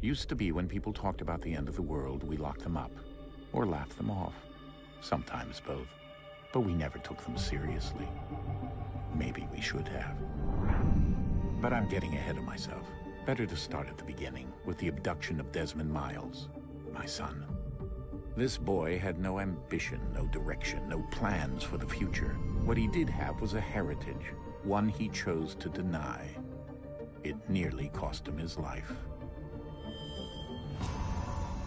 Used to be when people talked about the end of the world, we locked them up, or laughed them off. Sometimes both. But we never took them seriously. Maybe we should have. But I'm getting ahead of myself. Better to start at the beginning, with the abduction of Desmond Miles, my son. This boy had no ambition, no direction, no plans for the future. What he did have was a heritage, one he chose to deny. It nearly cost him his life.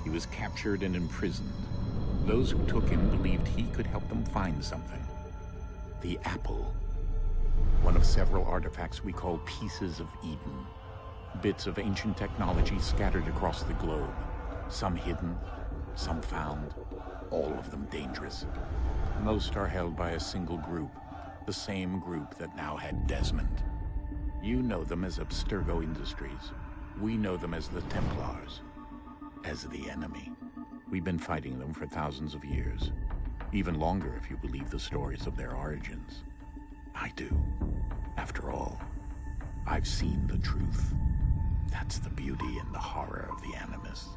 He was captured and imprisoned. Those who took him believed he could help them find something. The apple. One of several artifacts we call pieces of Eden. Bits of ancient technology scattered across the globe. Some hidden, some found, all of them dangerous. Most are held by a single group, the same group that now had Desmond. You know them as Abstergo Industries. We know them as the Templars. As the enemy. We've been fighting them for thousands of years. Even longer if you believe the stories of their origins. I do. After all, I've seen the truth. That's the beauty and the horror of the Animus.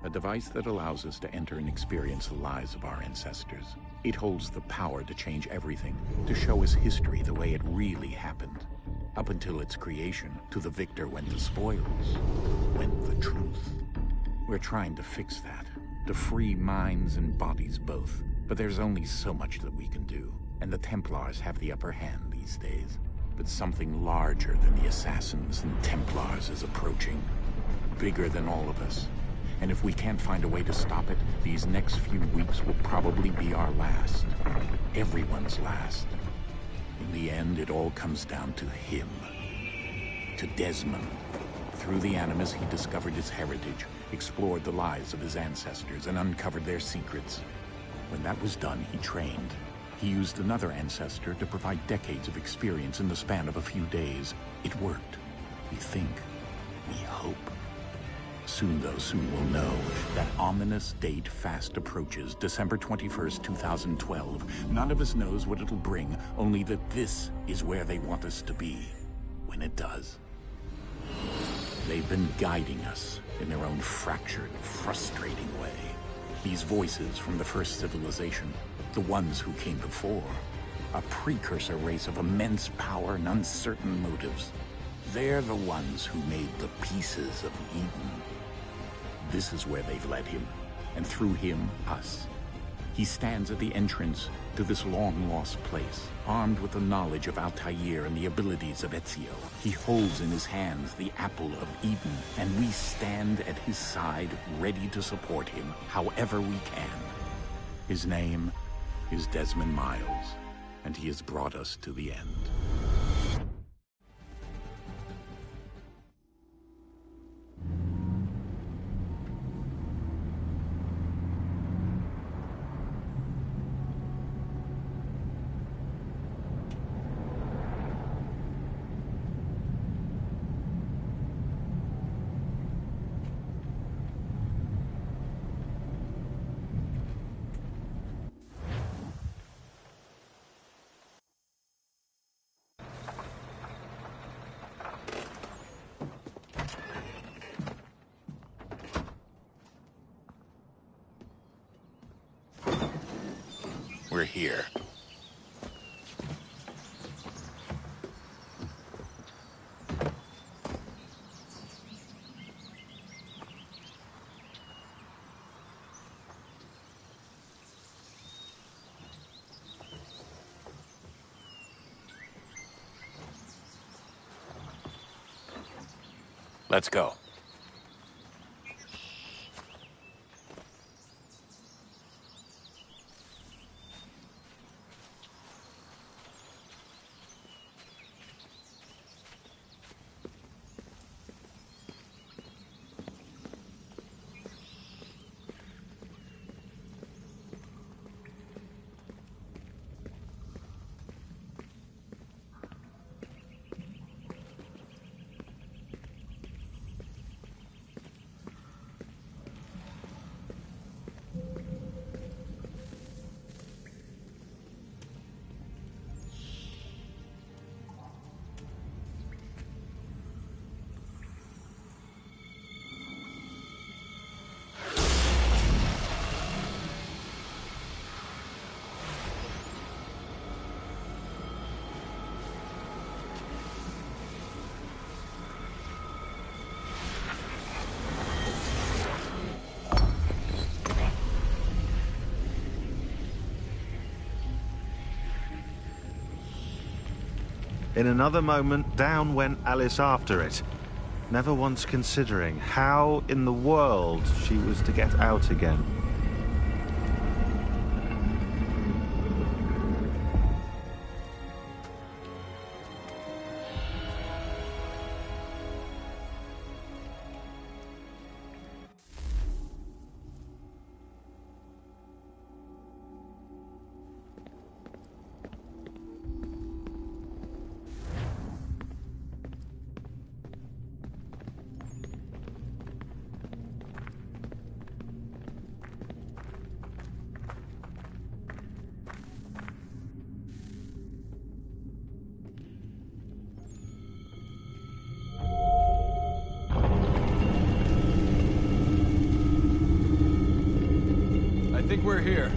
A device that allows us to enter and experience the lives of our ancestors. It holds the power to change everything, to show us history the way it really happened. Up until its creation, to the victor went the spoils, went the truth. We're trying to fix that, to free minds and bodies both. But there's only so much that we can do, and the Templars have the upper hand these days. But something larger than the Assassins and Templars is approaching, bigger than all of us. And if we can't find a way to stop it, these next few weeks will probably be our last. Everyone's last. In the end, it all comes down to him. To Desmond. Through the Animus, he discovered his heritage, explored the lives of his ancestors, and uncovered their secrets. When that was done, he trained. He used another ancestor to provide decades of experience in the span of a few days. It worked. We think. We hope. Soon, though, soon we'll know. That ominous date fast approaches, December 21st, 2012. None of us knows what it'll bring, only that this is where they want us to be. When it does. They've been guiding us in their own fractured, frustrating way. These voices from the first civilization, the ones who came before, a precursor race of immense power and uncertain motives. They're the ones who made the pieces of Eden. This is where they've led him, and through him, us. He stands at the entrance to this long-lost place, armed with the knowledge of Altair and the abilities of Ezio. He holds in his hands the apple of Eden, and we stand at his side, ready to support him however we can. His name is Desmond Miles, and he has brought us to the end. We're here. Let's go. In another moment, down went Alice after it, never once considering how in the world she was to get out again. I think we're here.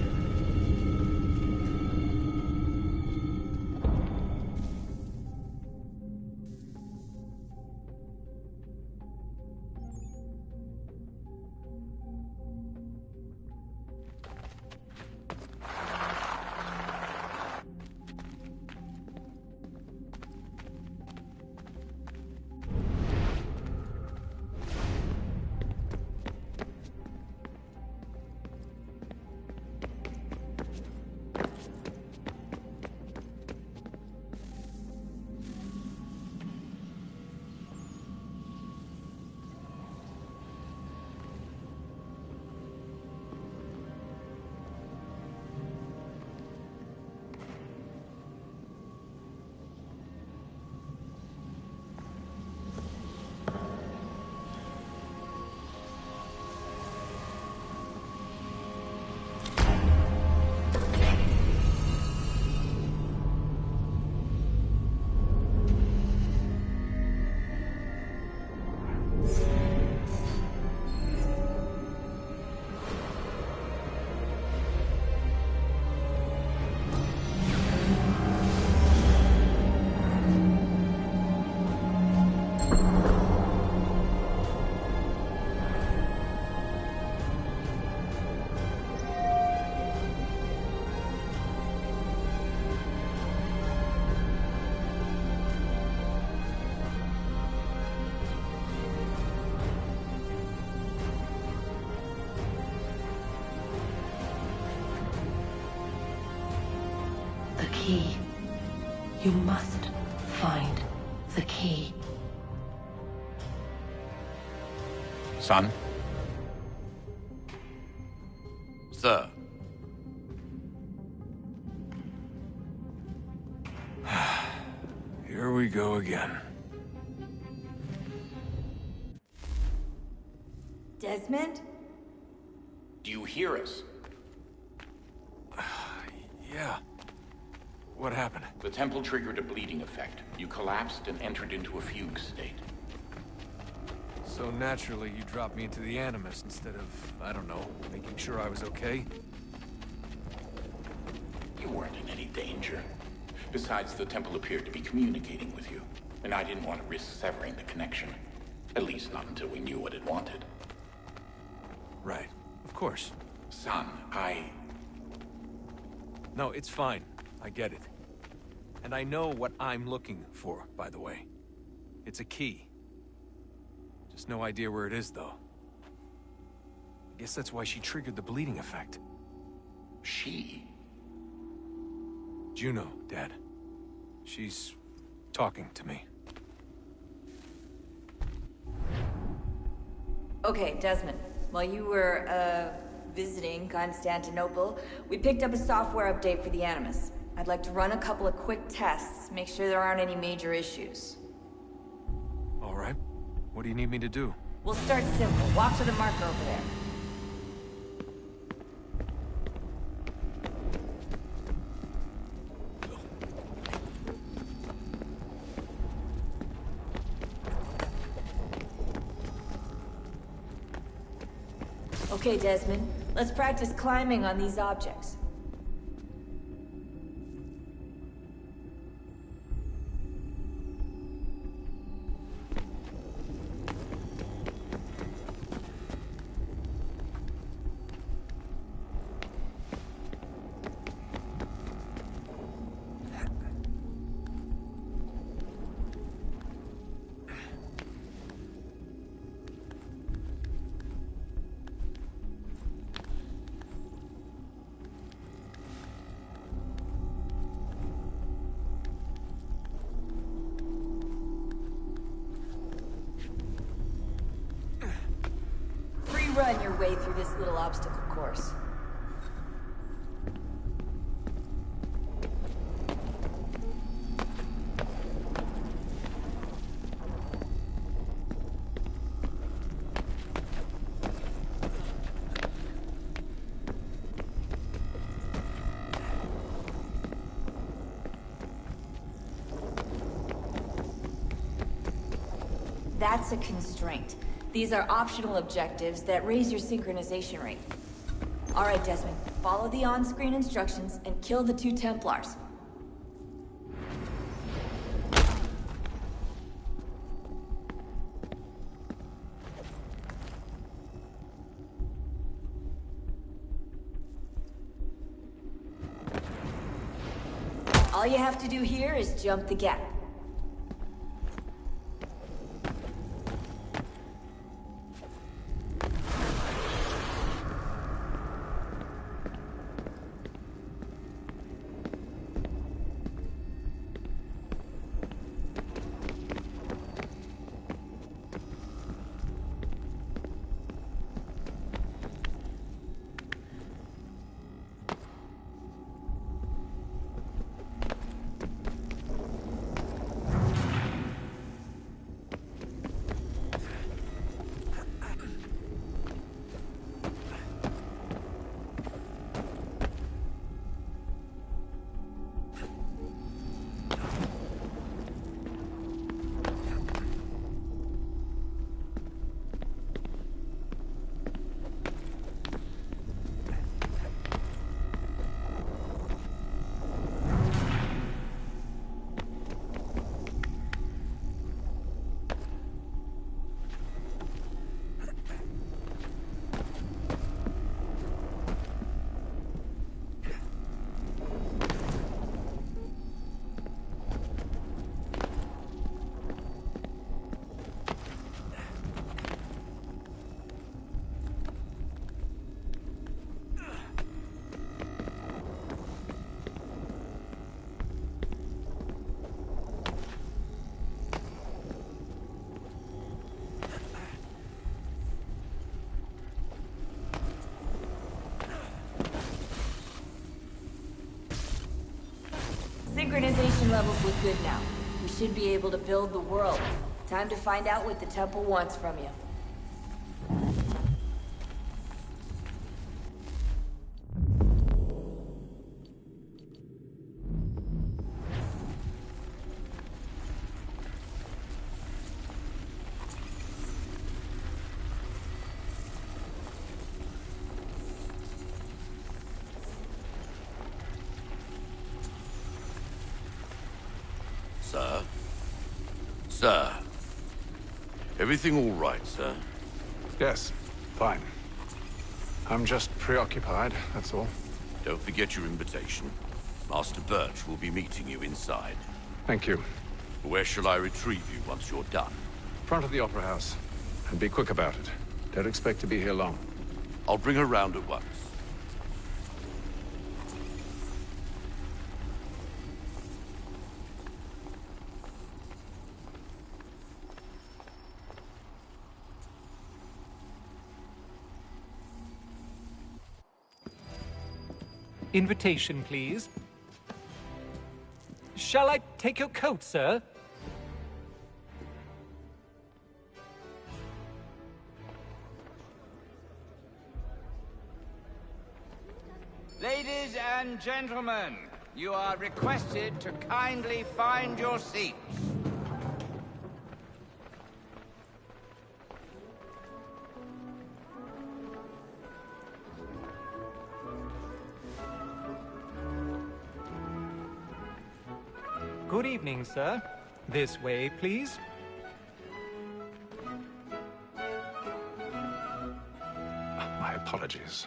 key. You must find the key. Son? Sir. Here we go again. Desmond? Do you hear us? Yeah. What happened? The temple triggered a bleeding effect. You collapsed and entered into a fugue state. So naturally, you dropped me into the Animus instead of, I don't know, making sure I was okay? You weren't in any danger. Besides, the temple appeared to be communicating with you, and I didn't want to risk severing the connection. At least not until we knew what it wanted. Right. Of course. Son, No, it's fine. I get it. And I know what I'm looking for, by the way. It's a key. Just no idea where it is, though. I guess that's why she triggered the bleeding effect. She? Juno, Dad. She's talking to me. Okay, Desmond. While you were, visiting Constantinople, we picked up a software update for the Animus. I'd like to run a couple of quick tests, make sure there aren't any major issues. All right. What do you need me to do? We'll start simple. Walk to the marker over there. Okay, Desmond. Let's practice climbing on these objects. Run your way through this little obstacle course. That's a constraint. These are optional objectives that raise your synchronization rate. All right, Desmond. Follow the on-screen instructions and kill the 2 Templars. All you have to do here is jump the gap. Synchronization levels look good now. We should be able to build the world. Time to find out what the temple wants from you. Sir? Sir? Everything all right, sir? Yes, fine. I'm just preoccupied, that's all. Don't forget your invitation. Master Birch will be meeting you inside. Thank you. Where shall I retrieve you once you're done? Front of the Opera House. And be quick about it. Don't expect to be here long. I'll bring her round at once. Invitation, please. Shall I take your coat, sir? Ladies and gentlemen, you are requested to kindly find your seats. Good evening, sir. This way, please. My apologies.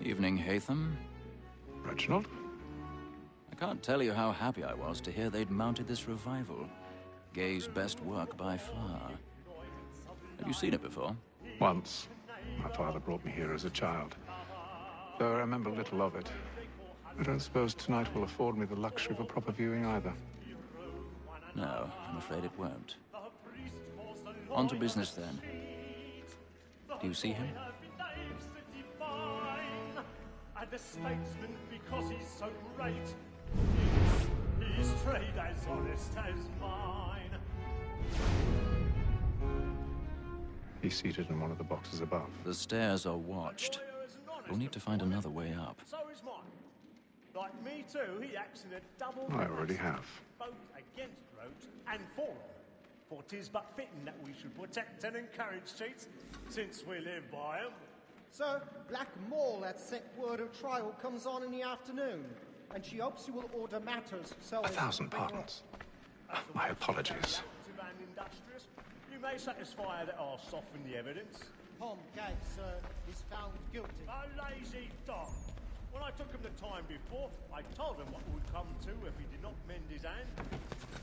Evening, Hatham. Reginald? I can't tell you how happy I was to hear they'd mounted this revival. Gay's best work by far. Have you seen it before? Once. My father brought me here as a child. Though I remember little of it. I don't suppose tonight will afford me the luxury of a proper viewing either. No, I'm afraid it won't. On to business then. Do you see him? And the statesman because he's so great. His trade as honest as mine. He's seated in one of the boxes above. The stairs are watched. We'll need to find another way up. So is mine. Like me too, he acts in a double. I already have. Both against roads and for them. For 'tis but fitting that we should protect and encourage cheats, since we live by 'em. Sir, Black Mall at set word of trial comes on in the afternoon, and she hopes you will order matters so... 1,000 pardons. My apologies. And industrious, you may satisfy that I'll soften the evidence. Tom Gag, sir, is found guilty. A lazy dog. When I took him the time before, I told him what would come to if he did not mend his hand.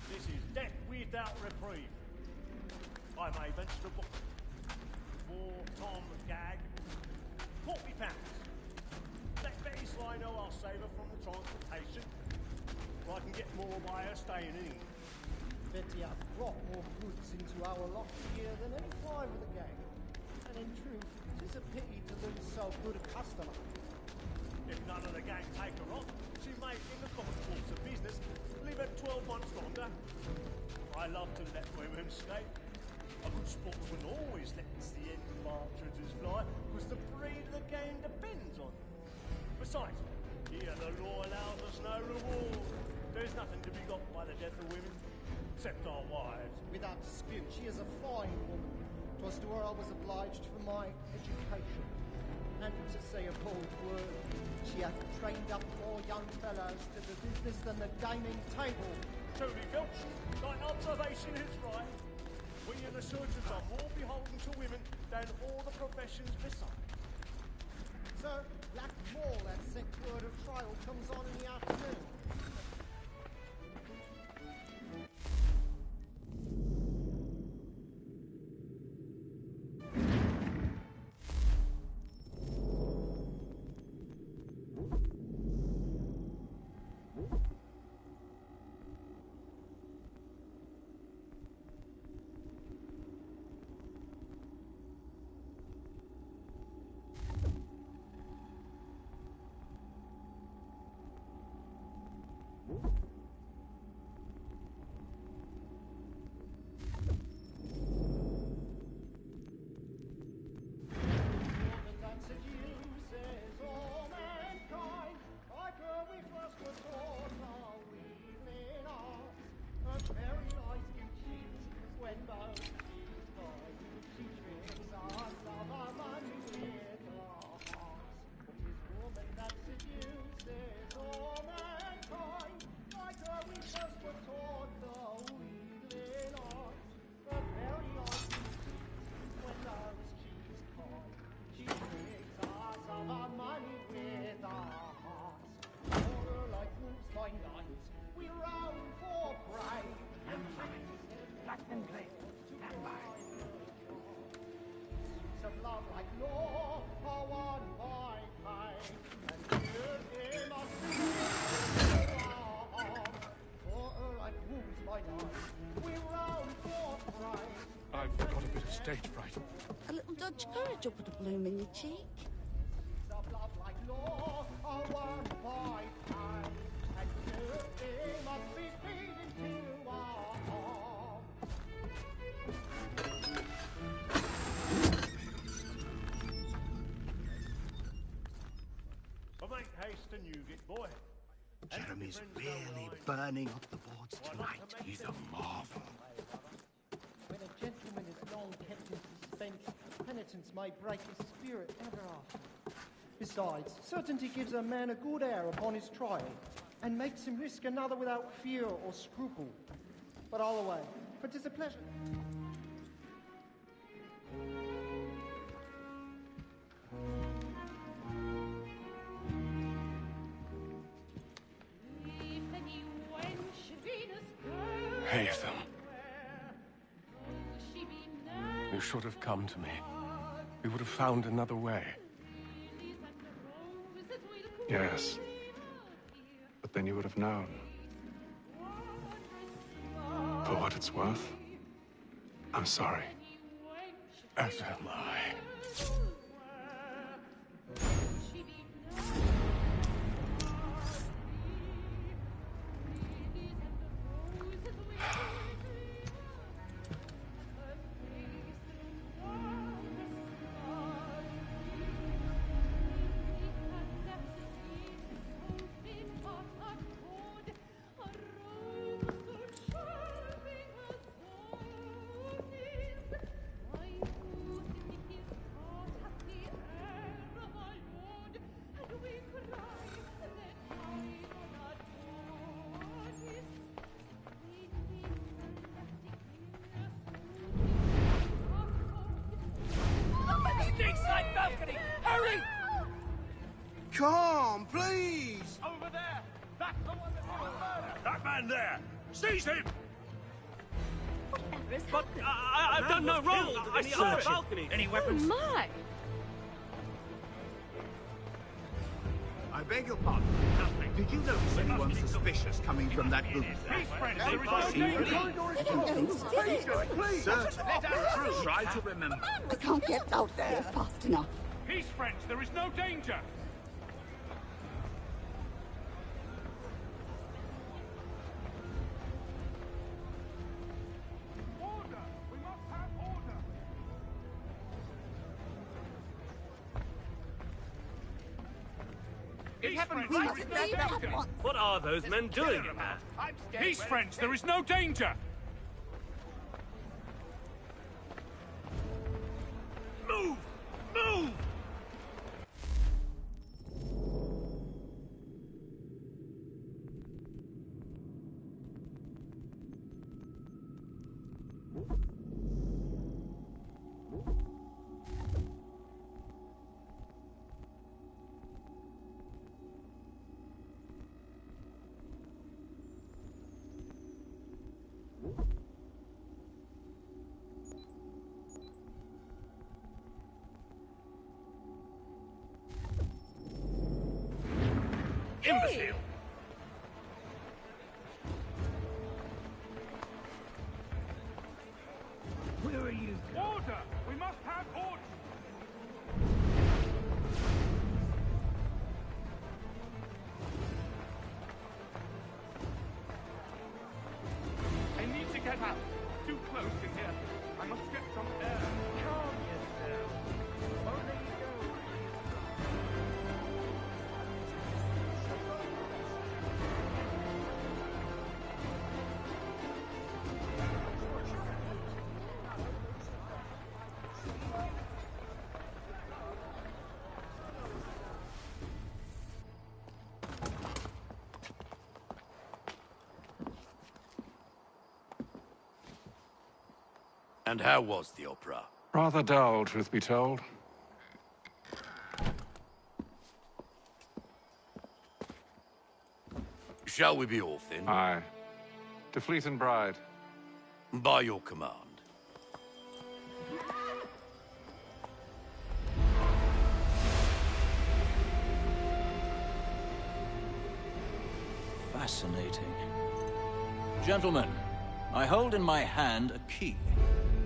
This is death without reprieve. I may venture to book for Tom Gag. £40. Let Betty Sly know I'll save her from the transportation. Or I can get more by her staying in. Betty has brought more goods into our lot here than any five of the gang. And in truth, it is a pity to lose so good a customer. If none of the gang take her on, she may, in the common course of business, live at 12 months longer. I love to let women skate. A good sportsman always lets the end partridges fly, because the breed of the game depends on it. Besides, here the law allows us no reward. There's nothing to be got by the death of women, except our wives. Without dispute, she is a fine woman. 'Twas to her I was obliged for my education. And to say a bold word, she hath trained up more young fellows to the business than the gaming table. Truly, Filch, thy observation is right. We and the surgeons are more beholden to women than all the professions beside. Sir, Black Mall at set word of trial comes on in the afternoon. for mankind, like the we first were taught the weekly night. The very old when those cheese kind, she rigs us of our money with our hearts. For like wolves by night, we roam for prey. And Blackman place, stand by. Of love like law are won by pain, and here in us for like wolves by night, we roam for prey. I've got a bit of stage fright. A little Dutch courage will put a bloom in your cheek. Of love like law are won by pain, and here must be speed into our arms. But make haste and you get, boy. Jeremy's really burning up the boards tonight. He's a marvel. When a gentleman is long kept in suspense, penitence may break his spirit ever after. Besides, certainty gives a man a good air upon his trial, and makes him risk another without fear or scruple. But all away, for 'tis a pleasure. Hey, Ethan. You should have come to me. We would have found another way. Yes. But then you would have known. For what it's worth, I'm sorry. As am I. Come, please! Over there! That's the one that did the murder! That man there! Seize him! Whatever has But happened? I've done no wrong! I saw the balcony! Any weapons? Oh, my! I beg your pardon. Nothing. Did you notice anyone suspicious coming from that room? Peace, friends! There is no danger! They don't know who's did it. Please, sir, let us through. Try to remember. We can't get out there fast enough. Peace, friends! There is no danger! Order! We must have order! Peace, friends! We There must is leave no at danger! once. What are those men doing in there? Peace, friends! There is no danger! Move! Move! Imbecile! Where are you? Order! We must have order! I need to get out. Too close in here. I must get some air. Calm yourself. Only you. And how was the opera? Rather dull, truth be told. Shall we be off then? Aye. To Fleet and Bride. By your command. Fascinating. Gentlemen, I hold in my hand a key.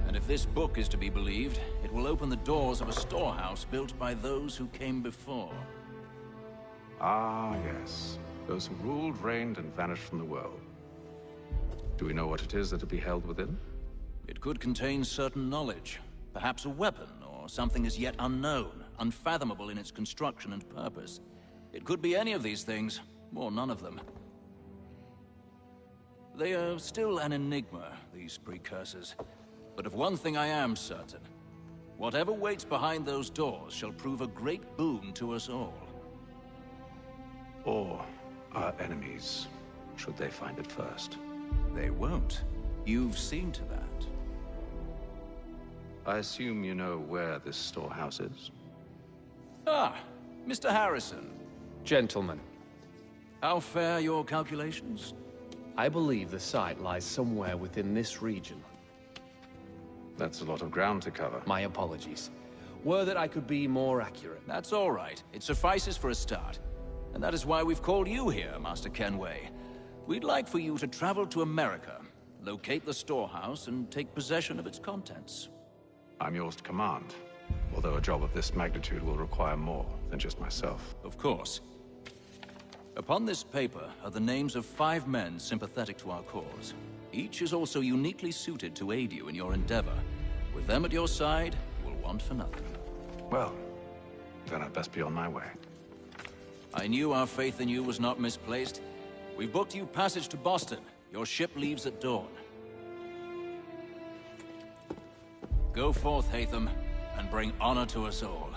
And if this book is to be believed, it will open the doors of a storehouse built by those who came before. Ah, yes. Those who ruled, reigned, and vanished from the world. Do we know what it is that will be held within? It could contain certain knowledge. Perhaps a weapon, or something as yet unknown, unfathomable in its construction and purpose. It could be any of these things, or none of them. They are still an enigma, these precursors. But of one thing I am certain. Whatever waits behind those doors shall prove a great boon to us all. Or our enemies, should they find it first. They won't. You've seen to that. I assume you know where this storehouse is? Ah, Mr. Harrison. Gentlemen. How fare your calculations? I believe the site lies somewhere within this region. That's a lot of ground to cover. My apologies. Were that I could be more accurate. That's all right. It suffices for a start. And that is why we've called you here, Master Kenway. We'd like for you to travel to America, locate the storehouse, and take possession of its contents. I'm yours to command, although a job of this magnitude will require more than just myself. Of course. Upon this paper are the names of 5 men sympathetic to our cause. Each is also uniquely suited to aid you in your endeavor. With them at your side, you will want for nothing. Well, then I'd best be on my way. I knew our faith in you was not misplaced. We've booked you passage to Boston. Your ship leaves at dawn. Go forth, Hatham, and bring honor to us all.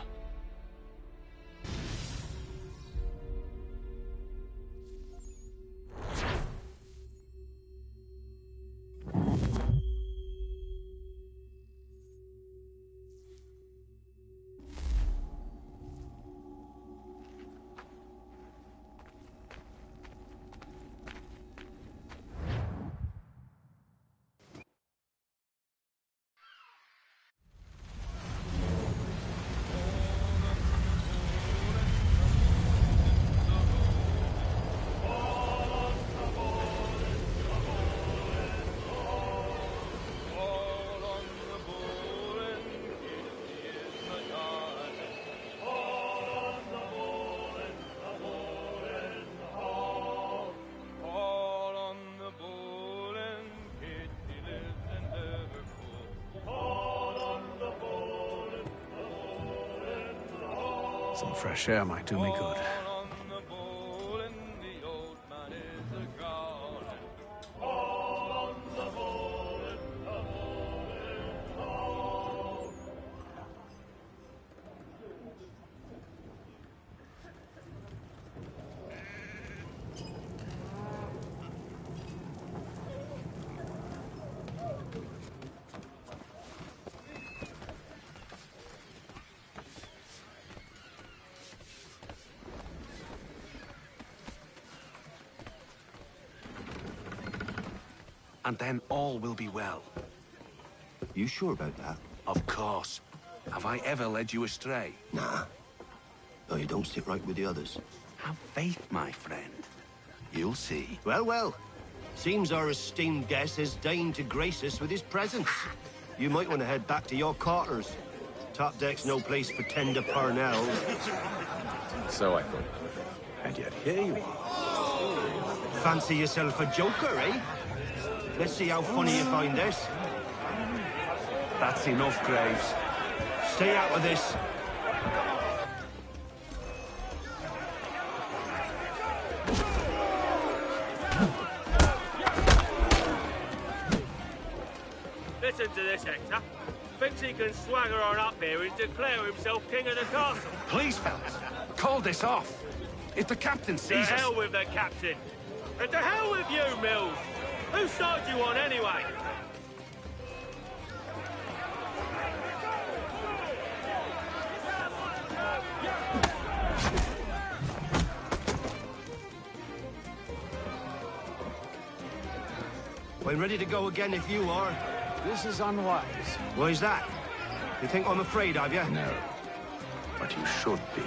Some fresh air might do me good. And then all will be well. You sure about that? Of course. Have I ever led you astray? Nah. No, you don't sit right with the others. Have faith, my friend. You'll see. Well, well. Seems our esteemed guest has deigned to grace us with his presence. You might want to head back to your quarters. Top deck's no place for tender parnells. So I thought. And yet here you are. Fancy yourself a joker, eh? Let's see how funny you find this. That's enough, Graves. Stay out of this. Listen to this, Hector. Thinks he can swagger on up here and declare himself king of the castle. Please, fellas, call this off. If the captain sees us... To hell with the captain. And to hell with you, Mills. Whose side do you on, anyway? I'm ready to go again if you are. This is unwise. Why is that? You think I'm afraid of you? No. But you should be.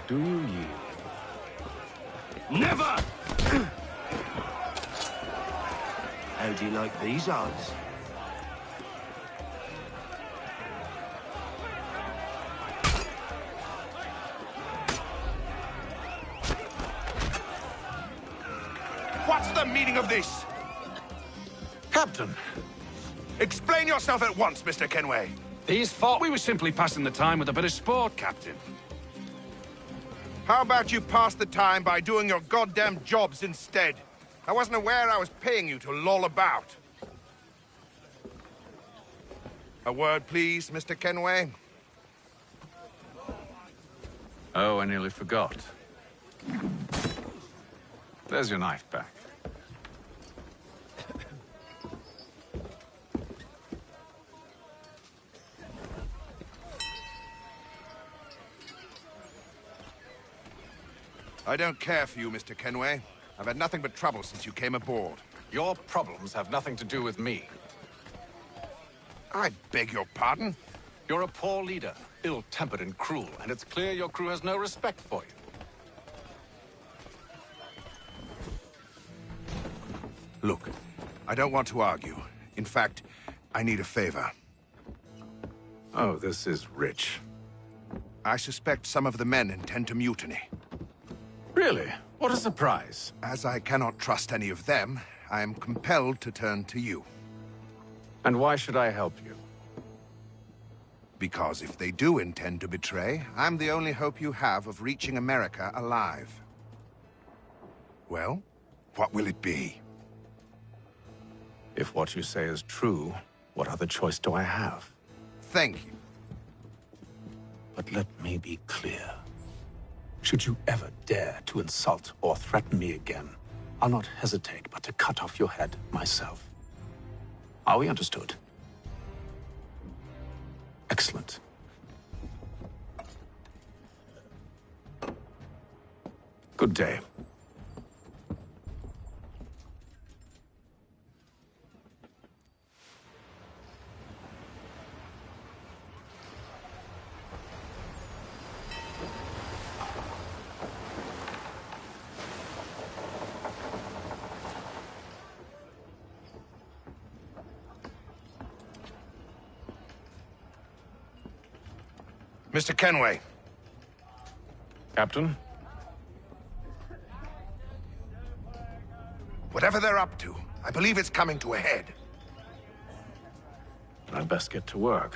Do you yield? Never! How do you like these odds? What's the meaning of this? Captain! Explain yourself at once, Mr. Kenway. These thought we were simply passing the time with a bit of sport, Captain. How about you pass the time by doing your goddamn jobs instead? I wasn't aware I was paying you to loll about. A word, please, Mr. Kenway. Oh, I nearly forgot. There's your knife back. I don't care for you, Mr. Kenway. I've had nothing but trouble since you came aboard. Your problems have nothing to do with me. I beg your pardon? You're a poor leader, ill-tempered and cruel, and it's clear your crew has no respect for you. Look, I don't want to argue. In fact, I need a favor. Oh, this is rich. I suspect some of the men intend to mutiny. Really? What a surprise. As I cannot trust any of them, I am compelled to turn to you. And why should I help you? Because if they do intend to betray, I'm the only hope you have of reaching America alive. Well, what will it be? If what you say is true, what other choice do I have? Thank you. But let me be clear. Should you ever dare to insult or threaten me again, I'll not hesitate but to cut off your head myself. Are we understood? Excellent. Good day. Mr. Kenway. Captain? Whatever they're up to, I believe it's coming to a head. I'd best get to work.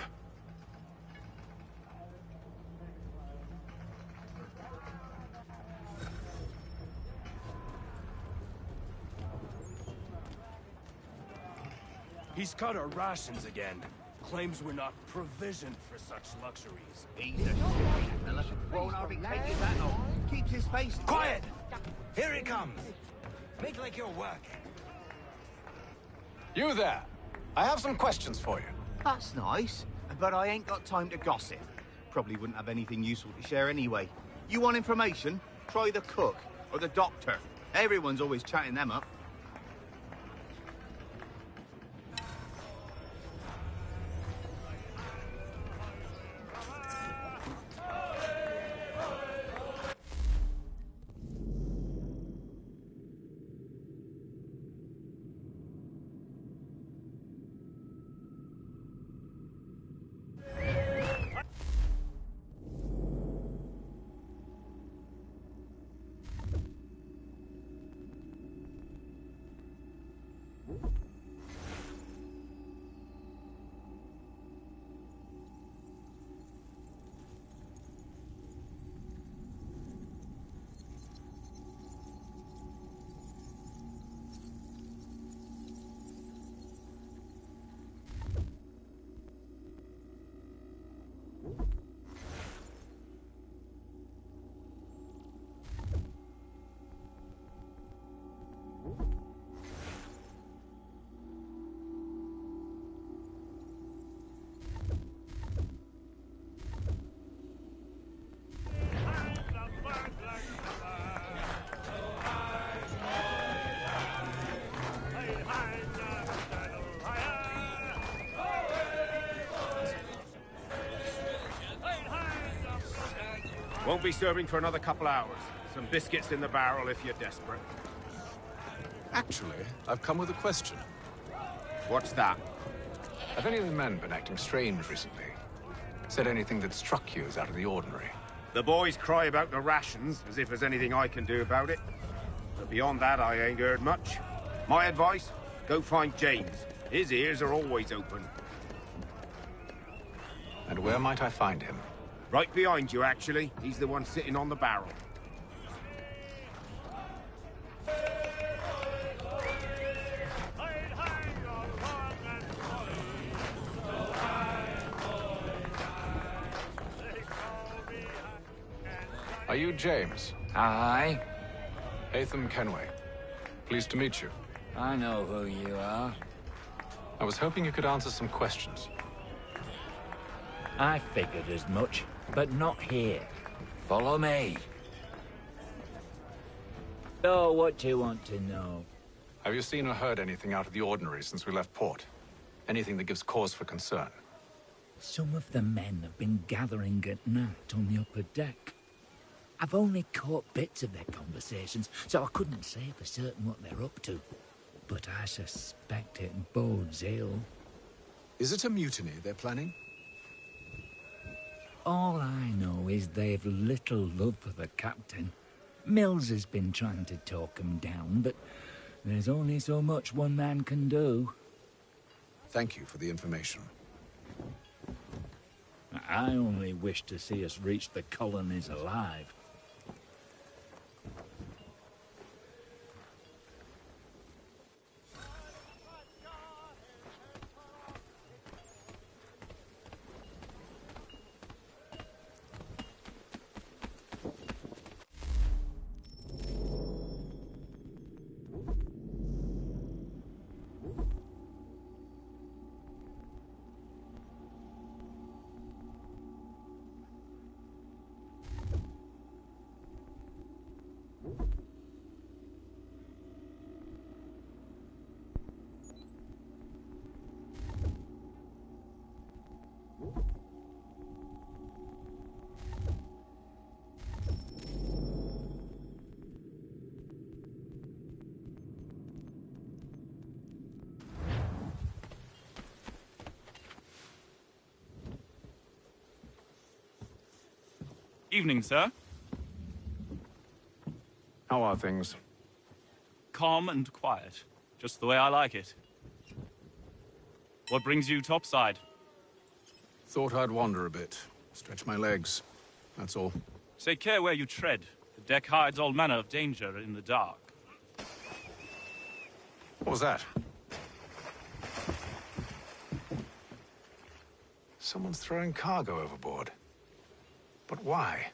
He's cut our rations again. Claims we're not provisioned for such luxuries. He's a fella. Won't hardly take his hat off. Keeps his face... Quiet! Here it comes. Make like you're working. You there! I have some questions for you. That's nice, but I ain't got time to gossip. Probably wouldn't have anything useful to share anyway. You want information? Try the cook or the doctor. Everyone's always chatting them up. Won't be serving for another couple hours. Some biscuits in the barrel if you're desperate. Actually, I've come with a question. What's that? Have any of the men been acting strange recently? Said anything that struck you as out of the ordinary? The boys cry about the rations, as if there's anything I can do about it. But beyond that, I ain't heard much. My advice? Go find James. His ears are always open. And where might I find him? Right behind you, actually. He's the one sitting on the barrel. Are you James? Aye. Hatham Kenway. Pleased to meet you. I know who you are. I was hoping you could answer some questions. I figured as much, but not here. Follow me. So, what do you want to know? Have you seen or heard anything out of the ordinary since we left port? Anything that gives cause for concern? Some of the men have been gathering at night on the upper deck. I've only caught bits of their conversations, so I couldn't say for certain what they're up to. But I suspect it bodes ill. Is it a mutiny they're planning? All I know is they've little love for the captain. Mills has been trying to talk him down, but there's only so much one man can do. Thank you for the information. I only wish to see us reach the colonies alive. Evening, sir. How are things? Calm and quiet. Just the way I like it. What brings you topside? Thought I'd wander a bit. Stretch my legs. That's all. Take care where you tread. The deck hides all manner of danger in the dark. What was that? Someone's throwing cargo overboard. But why?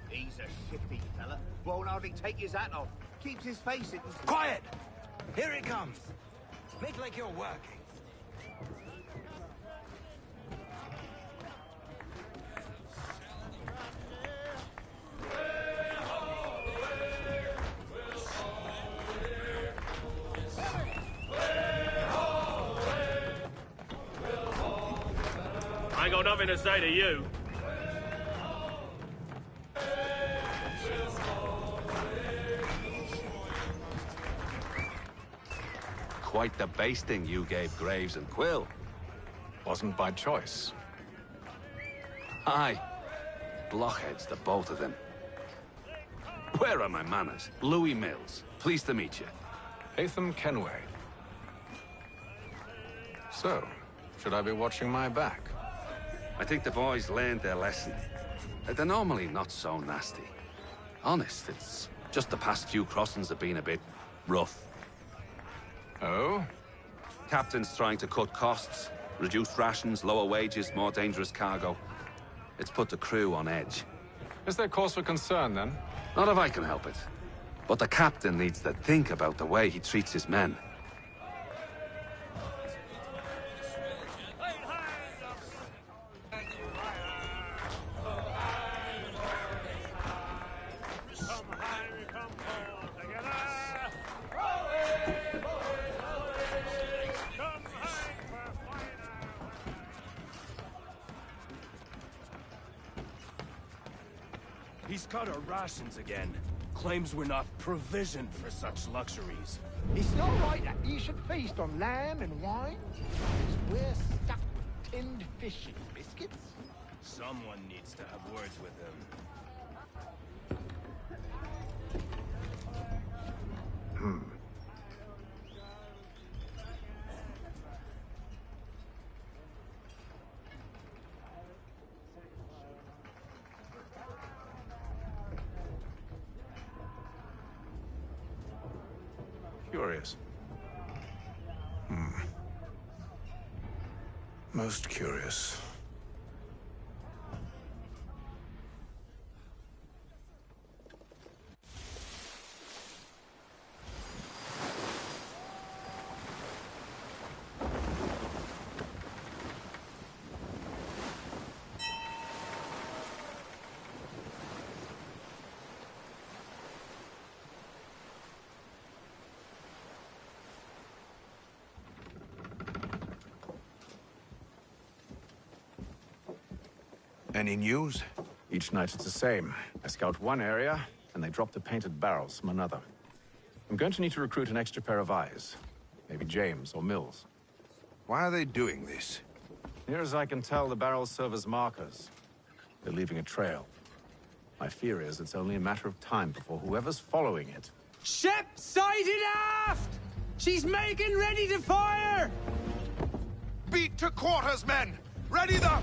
He's a shifty fella. Won't hardly take his hat off. Keeps his face in... Quiet! Here it comes. Make like you're working. I ain't got nothing to say to you. Quite the basting you gave Graves and Quill. Wasn't by choice. Aye. Blockheads, the both of them. Where are my manners? Louis Mills. Pleased to meet you. Hatham Kenway. So, should I be watching my back? I think the boys learned their lesson. They're normally not so nasty. Honest, it's just the past few crossings have been a bit rough. Oh? Captain's trying to cut costs. Reduced rations, lower wages, more dangerous cargo. It's put the crew on edge. Is there cause for concern, then? Not if I can help it. But the captain needs to think about the way he treats his men. He's cut our rations again. Claims we're not provisioned for such luxuries. It's not right that you should feast on lamb and wine, because we're stuck with tinned fish and biscuits. Someone needs to have words with him. Curious. Most curious. Any news? Each night it's the same. I scout one area, and they drop the painted barrels from another. I'm going to need to recruit an extra pair of eyes. Maybe James or Mills. Why are they doing this? Near as I can tell, the barrels serve as markers. They're leaving a trail. My fear is it's only a matter of time before whoever's following it... Ship sighted aft! She's making ready to fire! Beat to quarters, men! Ready the...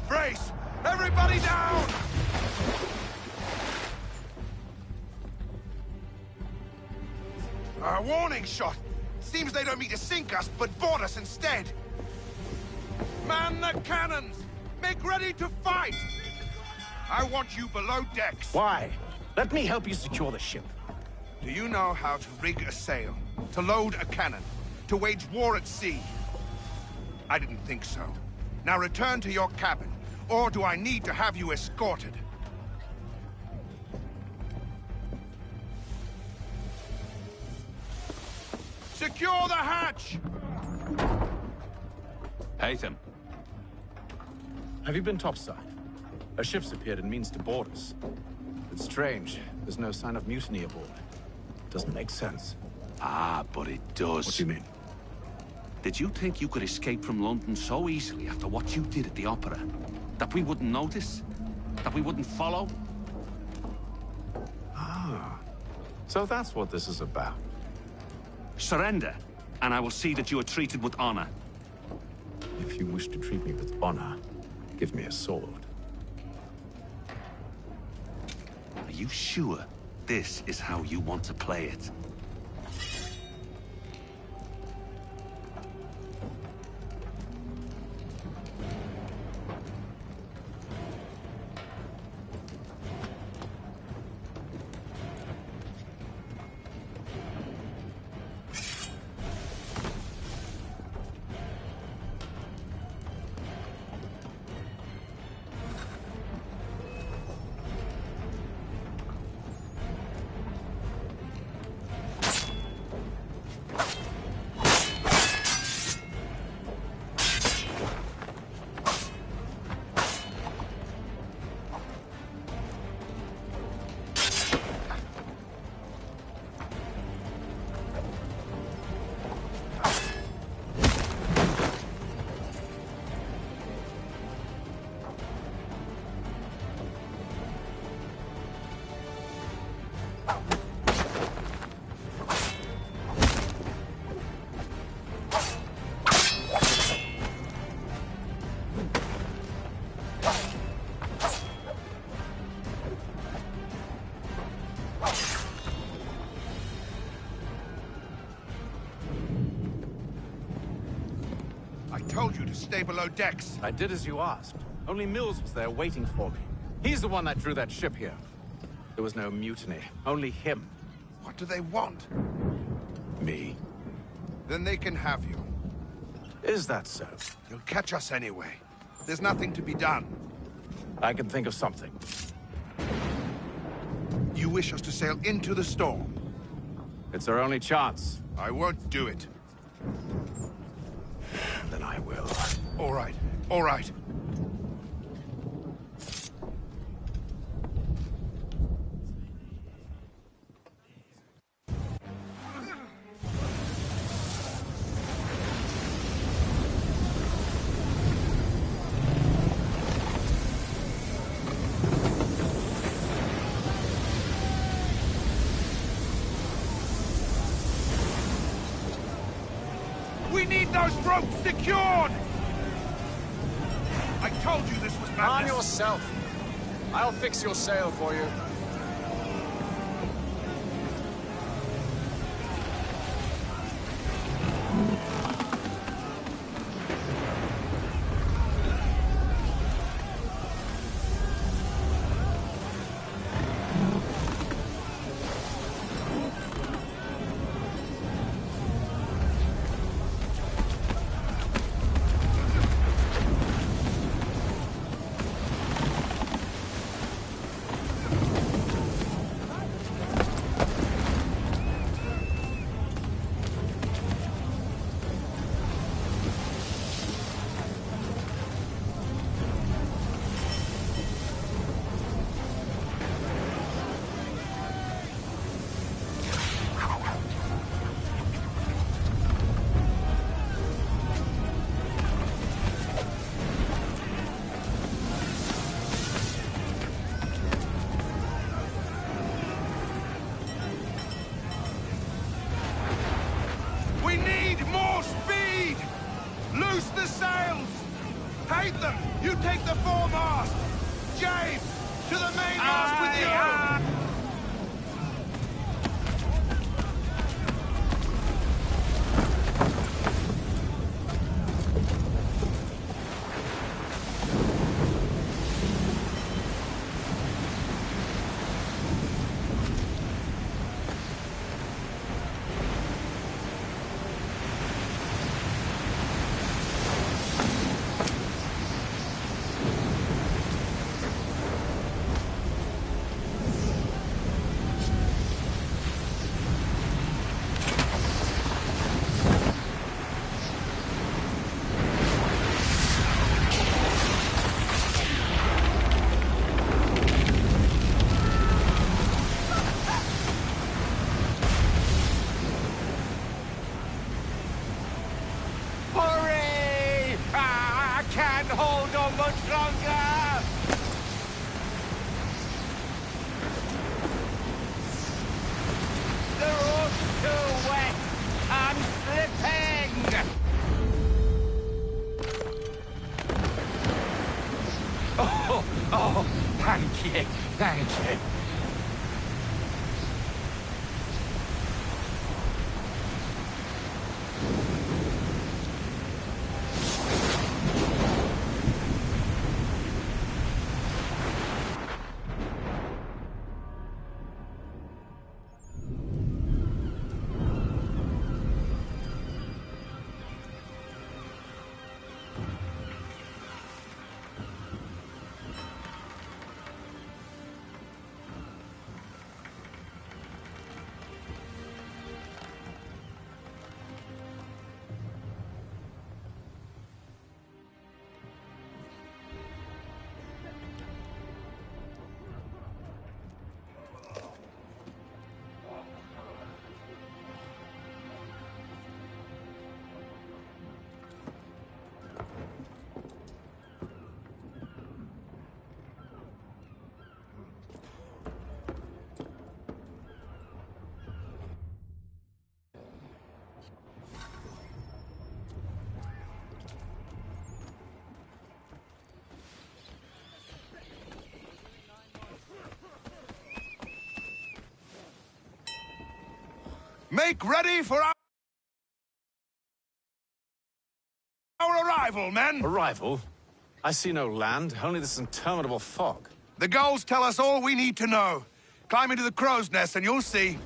Brace! Everybody down! A warning shot! Seems they don't mean to sink us, but board us instead! Man the cannons! Make ready to fight! I want you below decks. Why? Let me help you secure the ship. Do you know how to rig a sail? To load a cannon? To wage war at sea? I didn't think so. Now return to your cabin. Or do I need to have you escorted? Secure the hatch! Haytham. Have you been topside? A ship's appeared and means to board us. It's strange. There's no sign of mutiny aboard. Doesn't make sense. Ah, but it does. What do you mean? Did you think you could escape from London so easily after what you did at the Opera? That we wouldn't notice? That we wouldn't follow? Ah. So that's what this is about. Surrender, and I will see that you are treated with honor. If you wish to treat me with honor, give me a sword. Are you sure this is how you want to play it? told you to stay below decks. I did as you asked. Only Mills was there waiting for me. He's the one that drew that ship here. There was no mutiny, only him. What do they want? Me. Then they can have you. Is that so? You'll catch us anyway. There's nothing to be done. I can think of something. You wish us to sail into the storm? It's our only chance. I won't do it. Then I will. All right, all right. We need those ropes secured! I told you this was madness. On yourself. I'll fix your sail for you. We need more speed! Loose the sails! Take them! You take the foremast! James! To the mainmast with you! Hurry! I can't hold on much longer! The road's too wet! I'm slipping! Oh, thank you, thank you. Make ready for our arrival! arrival, men! Arrival? I see no land, only this interminable fog. The gulls tell us all we need to know. Climb into the crow's nest and you'll see.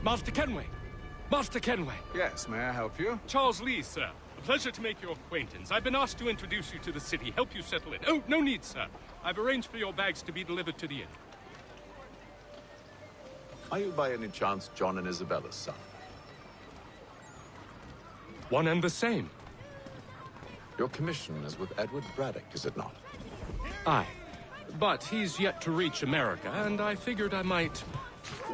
Master Kenway! Master Kenway! Yes, may I help you? Charles Lee, sir. A pleasure to make your acquaintance. I've been asked to introduce you to the city, help you settle in. Oh, no need, sir. I've arranged for your bags to be delivered to the inn. Are you by any chance John and Isabella's son? One and the same. Your commission is with Edward Braddock, is it not? Aye. But he's yet to reach America, and I figured I might...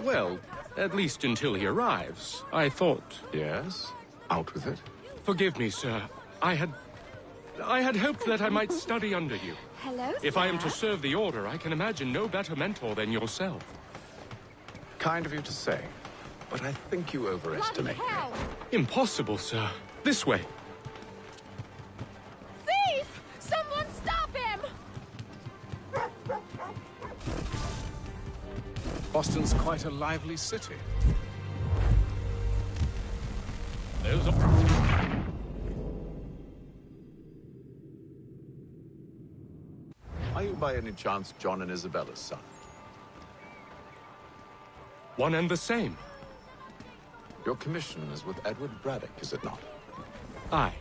Well, at least until he arrives. I thought... Yes? Out with it. Forgive me, sir. I had hoped that I might study under you. Hello, If I am to serve the Order, I can imagine no better mentor than yourself. Kind of you to say, but I think you overestimate me. Impossible, sir. This way. Thief! Someone stop him! Boston's quite a lively city. Are you by any chance John and Isabella's son? One and the same. Your commission is with Edward Braddock, is it not? Aye.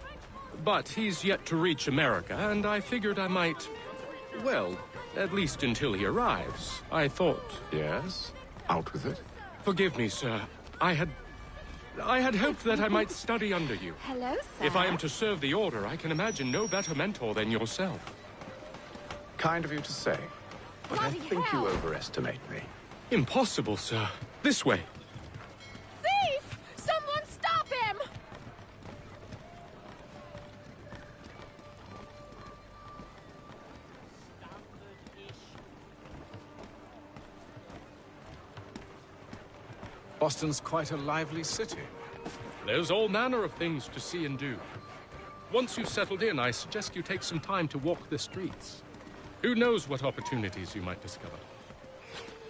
But he's yet to reach America, and I figured I might... Well, at least until he arrives. I thought... Yes? Out with it. Forgive me, sir. I had hoped that I might study under you. Hello, sir. If I am to serve the Order, I can imagine no better mentor than yourself. Kind of you to say, but I think you overestimate me. Impossible, sir. This way. Thief! Someone stop him! Boston's quite a lively city. There's all manner of things to see and do. Once you've settled in, I suggest you take some time to walk the streets. Who knows what opportunities you might discover?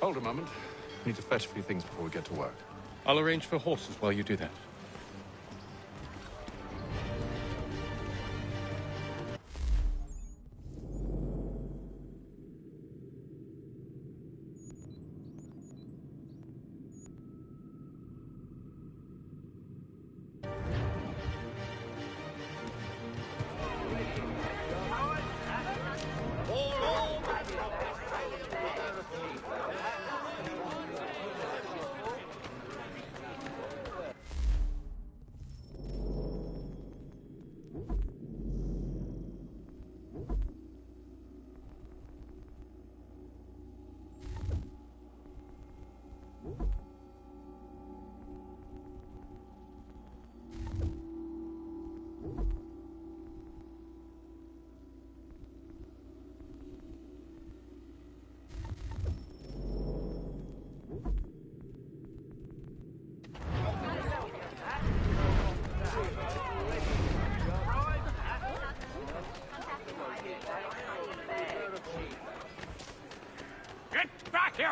Hold a moment. I need to fetch a few things before we get to work. I'll arrange for horses while you do that.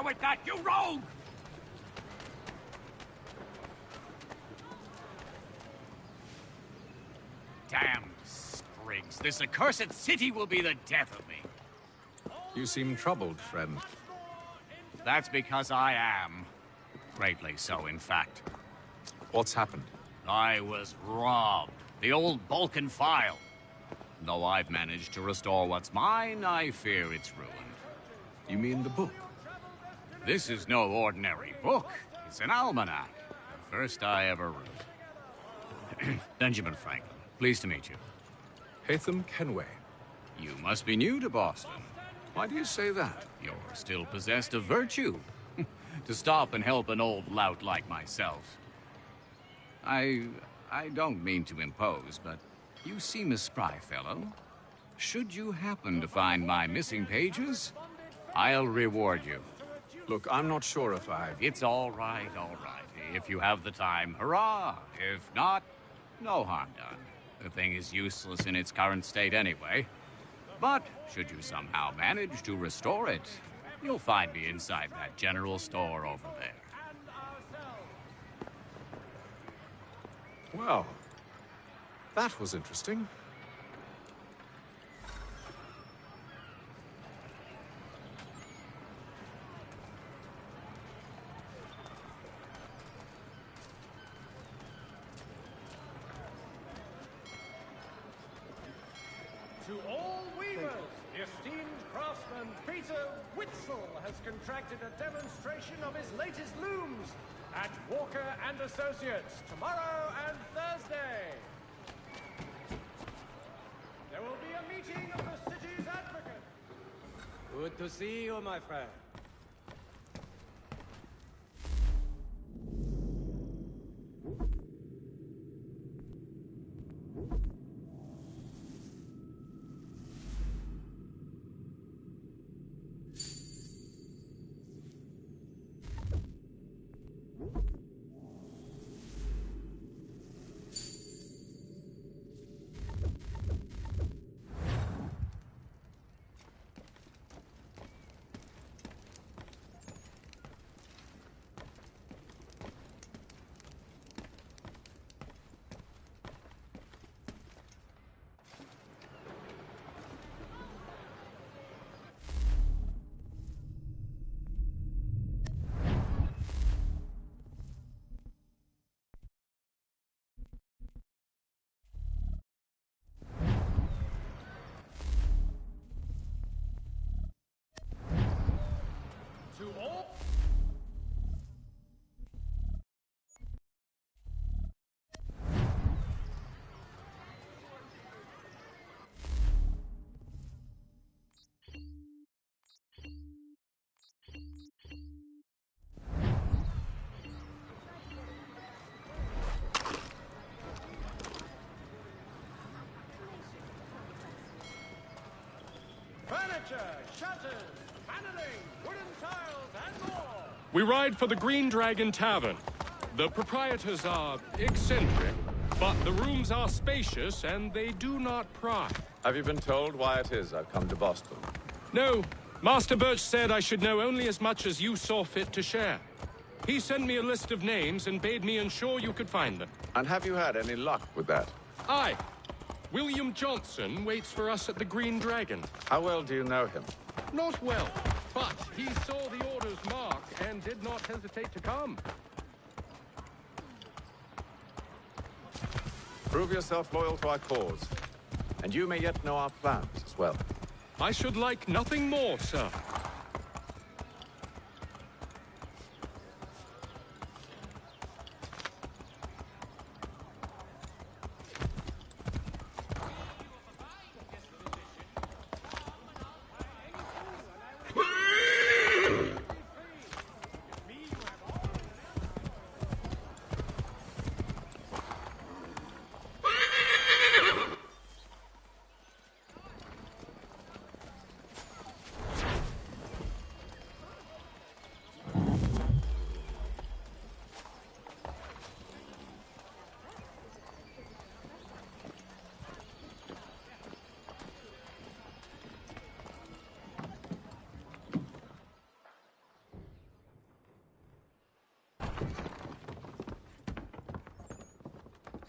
with that, you rogue! Damn sprigs. This accursed city will be the death of me. You seem troubled, friend. That's because I am. Greatly so, in fact. What's happened? I was robbed. The old Balkan file. Though I've managed to restore what's mine, I fear it's ruined. You mean the book? This is no ordinary book. It's an almanac. The first I ever wrote. Benjamin Franklin, pleased to meet you. Hatham Kenway. You must be new to Boston. Why do you say that? You're still possessed of virtue. To stop and help an old lout like myself. I don't mean to impose, but you seem a spry fellow. Should you happen to find my missing pages, I'll reward you. Look, I'm not sure if It's all right, all right. If you have the time, hurrah! If not, no harm done. The thing is useless in its current state anyway. But should you somehow manage to restore it, you'll find me inside that general store over there. Well, that was interesting. To all weavers, the esteemed craftsman Peter Witzel has contracted a demonstration of his latest looms at Walker and Associates tomorrow and Thursday. There will be a meeting of the city's advocates. Good to see you, my friend. To all... Furniture, shutters, paneling, wooden tiles, and more. We ride for the Green Dragon Tavern. The proprietors are eccentric, but the rooms are spacious and they do not pry. Have you been told why it is I've come to Boston? No, Master Birch said I should know only as much as you saw fit to share. He sent me a list of names and bade me ensure you could find them. And have you had any luck with that? Aye. William Johnson waits for us at the Green Dragon. How well do you know him? Not well, but he saw the order's mark and did not hesitate to come. Prove yourself loyal to our cause, and you may yet know our plans as well. I should like nothing more, sir.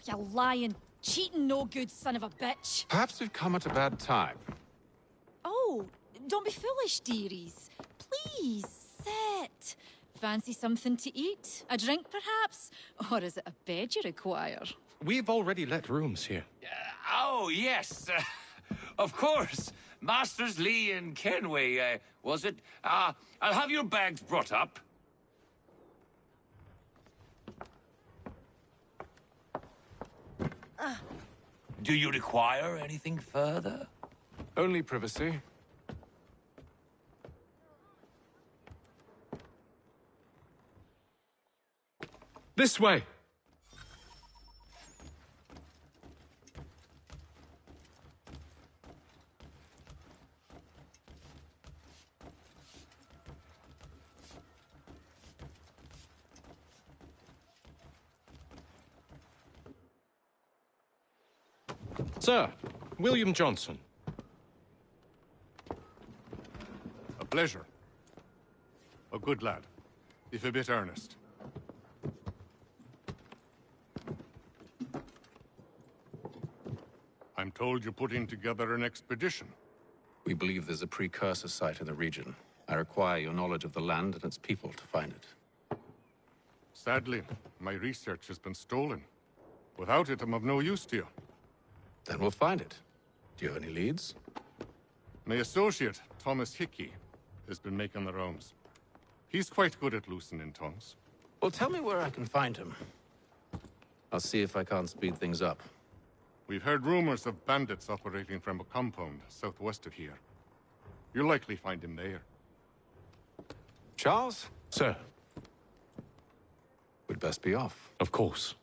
You lying, cheating, no good son of a bitch. Perhaps we've come at a bad time. Oh, don't be foolish, dearies. Please, sit. Fancy something to eat? A drink, perhaps? Or is it a bed you require? We've already let rooms here. Oh, yes. Of course. Masters Lee and Kenway, was it? I'll have your bags brought up. Do you require anything further? Only privacy. This way! Sir, William Johnson. A pleasure. A good lad, if a bit earnest. I'm told you're putting together an expedition. We believe there's a precursor site in the region. I require your knowledge of the land and its people to find it. Sadly, my research has been stolen. Without it, I'm of no use to you. Then we'll find it. Do you have any leads? My associate, Thomas Hickey, has been making the rounds. He's quite good at loosening tongues. Well, tell me where I can find him. I'll see if I can't speed things up. We've heard rumors of bandits operating from a compound southwest of here. You'll likely find him there. Charles? Sir. We'd best be off. Of course.